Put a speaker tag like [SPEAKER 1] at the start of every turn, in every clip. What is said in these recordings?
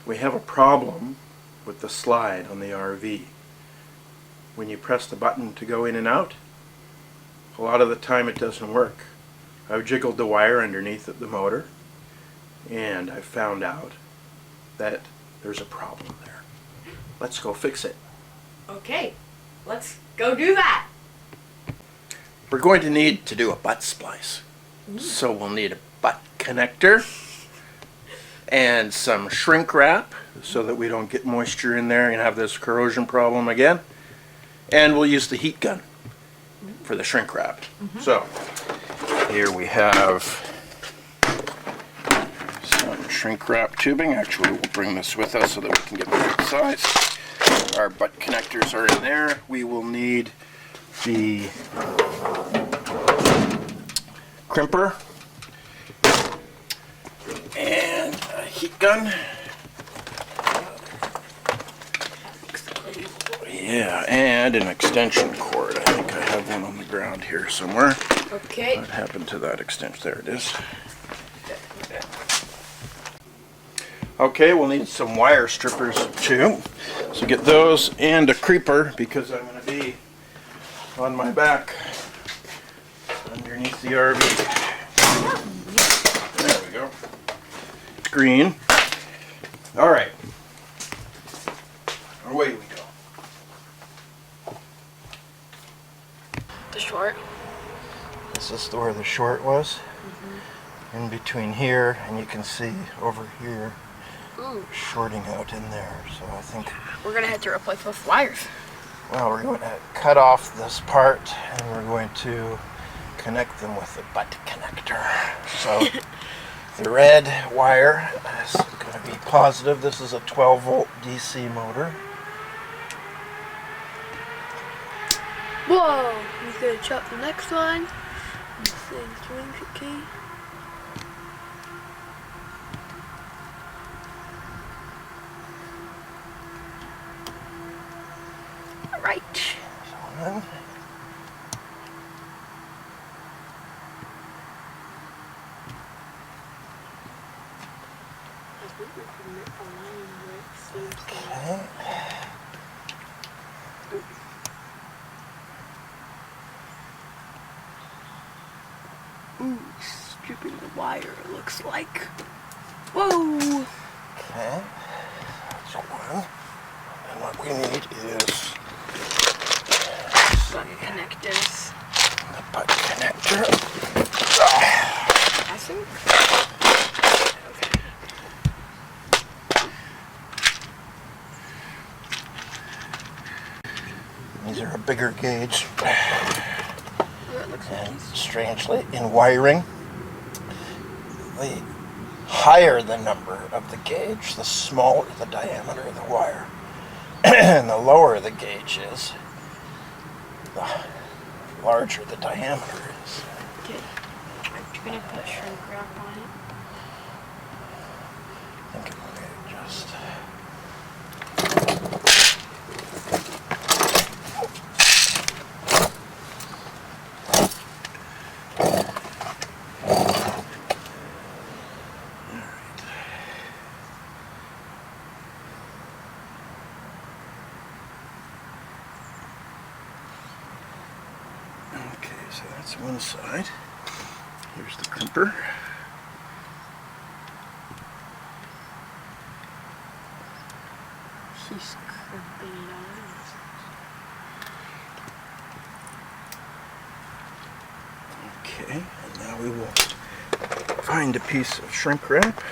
[SPEAKER 1] We have a problem with the slide on the RV. When you press the button to go in and out, a lot of the time it doesn't work. I've jiggled the wire underneath the motor, and I found out that there's a problem there. Let's go fix it.
[SPEAKER 2] Okay, let's go do that.
[SPEAKER 1] We're going to need to do a butt splice. So we'll need a butt connector and some shrink wrap so that we don't get moisture in there and have this corrosion problem again. And we'll use the heat gun for the shrink wrap. So here we have some shrink wrap tubing. Actually, we'll bring this with us so that we can get the right size. Our butt connectors are in there. We will need the crimper and a heat gun. Yeah, and an extension cord. I think I have one on the ground here somewhere.
[SPEAKER 2] Okay.
[SPEAKER 1] What happened to that extension? There it is. Okay, we'll need some wire strippers too. So get those and a creeper because I'm going to be on my back underneath the RV. There we go. Green. All right. Away we go.
[SPEAKER 2] The short.
[SPEAKER 1] This is where the short was. In between here, and you can see over here, shorting out in there. So I think
[SPEAKER 2] We're gonna have to replace those wires.
[SPEAKER 1] well, we're going to cut off this part, and we're going to connect them with the butt connector. So the red wire is going to be positive. This is a 12-volt DC motor.
[SPEAKER 3] Whoa! He's gonna chop the next one. This thing's doing okay.
[SPEAKER 2] Right.
[SPEAKER 1] One. Okay.
[SPEAKER 3] Ooh, stripping the wire, it looks like. Whoa!
[SPEAKER 1] Okay. That's one. And what we need is
[SPEAKER 2] Butt connectors.
[SPEAKER 1] the butt connector.
[SPEAKER 2] I think.
[SPEAKER 1] These are a bigger gauge.
[SPEAKER 2] It looks like
[SPEAKER 1] And strangely, in wiring, the higher the number of the gauge, the smaller the diameter of the wire. And the lower the gauge is, the larger the diameter is.
[SPEAKER 2] okay. I'm gonna put shrink wrap on it.
[SPEAKER 1] I think I'm going to just... Okay, so that's one side. Here's the crimper.
[SPEAKER 2] She's crimping it on.
[SPEAKER 1] Okay, and now we will find a piece of shrink wrap.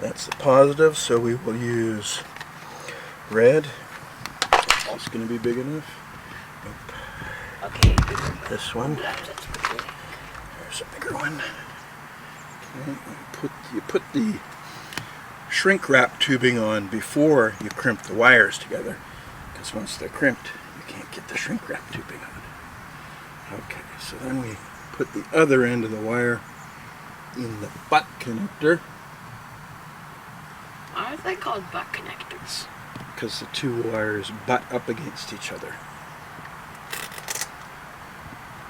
[SPEAKER 1] That's the positive, so we will use red. It's going to be big enough.
[SPEAKER 2] Okay.
[SPEAKER 1] This one.
[SPEAKER 2] That's pretty big.
[SPEAKER 1] There's a bigger one. Okay, you put the shrink wrap tubing on before you crimp the wires together, because once they're crimped, you can't get the shrink wrap tubing on. Okay, so then we put the other end of the wire in the butt connector,
[SPEAKER 2] Why are they called butt connectors?
[SPEAKER 1] because the two wires butt up against each other.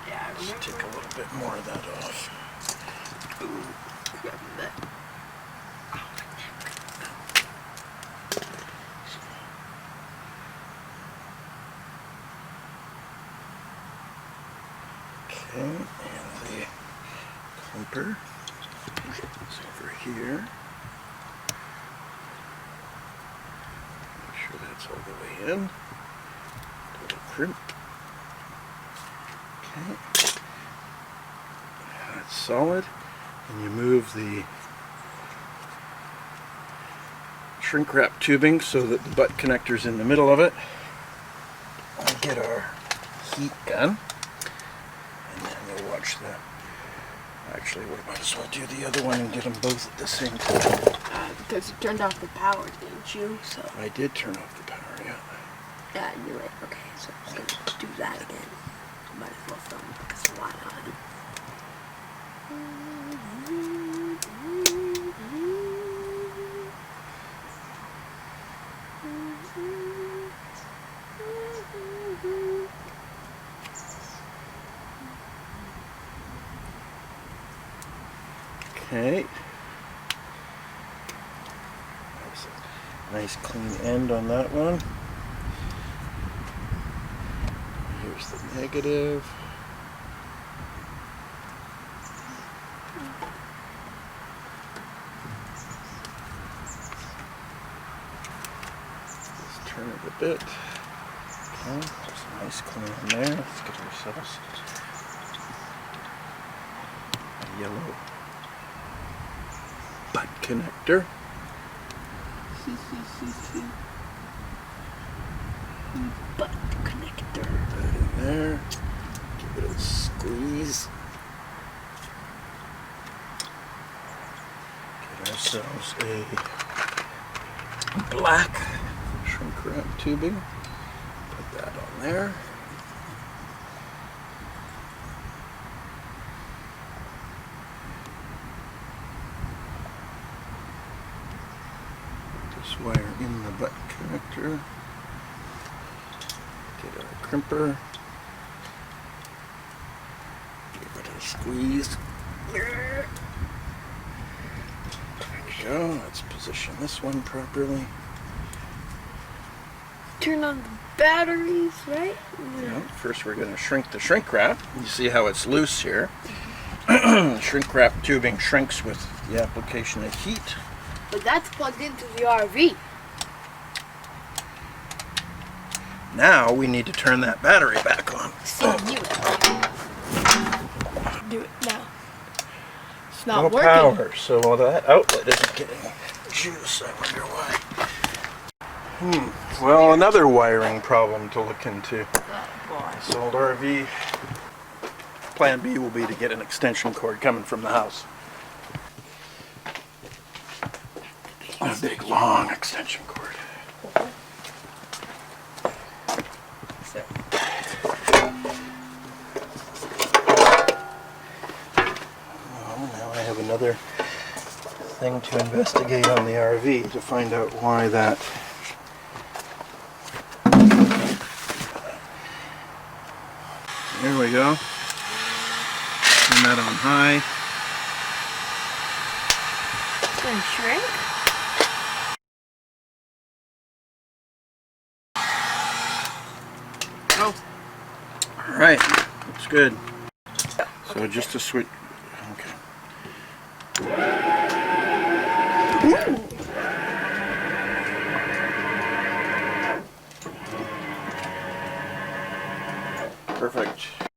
[SPEAKER 2] Yeah, I
[SPEAKER 1] Let's
[SPEAKER 2] remember.
[SPEAKER 1] take a little bit more of that off.
[SPEAKER 2] Ooh, grab that.
[SPEAKER 1] crimper is over here. Make sure that's all the way in. Little crimp. Okay. That's solid. And you move the shrink wrap tubing so that the butt connector's in the middle of it. We'll get our heat gun. And then we'll watch the... Actually, we might as well do the other one and get them both at the same time.
[SPEAKER 3] Because you turned off the power, didn't you? So.
[SPEAKER 1] I did turn off the power, yeah.
[SPEAKER 3] Yeah, I knew it. Okay, so I'm just gonna do that again. Might as well film it because why not?
[SPEAKER 1] Okay. There's a nice clean end on that one. Here's the negative. Let's turn it a bit. Okay, just a nice clean in there. Let's get ourselves a yellow butt connector.
[SPEAKER 3] Butt connector.
[SPEAKER 1] Put that in there. Give it a squeeze. Get ourselves a black shrink wrap tubing. Put that on there. This wire in the butt connector. Get our crimper. Give it a squeeze. There we go. Let's position this one properly.
[SPEAKER 3] Turn on the batteries, right?
[SPEAKER 1] Yeah, first we're going to shrink the shrink wrap. You see how it's loose here. Shrink wrap tubing shrinks with the application of heat.
[SPEAKER 3] But that's plugged into the RV.
[SPEAKER 1] Now we need to turn that battery back on.
[SPEAKER 3] See you. Do it now. It's not
[SPEAKER 1] No
[SPEAKER 3] working.
[SPEAKER 1] power, so that outlet isn't getting juice. I wonder why. Well, another wiring problem to look into. This old RV. Plan B will be to get an extension cord coming from the house. A big, long extension cord. Well, now I have another thing to investigate on the RV to find out why that there we go. Turn that on high.
[SPEAKER 3] It's gonna shrink? Oh.
[SPEAKER 1] Alright, looks good. So just to switch, okay. Perfect.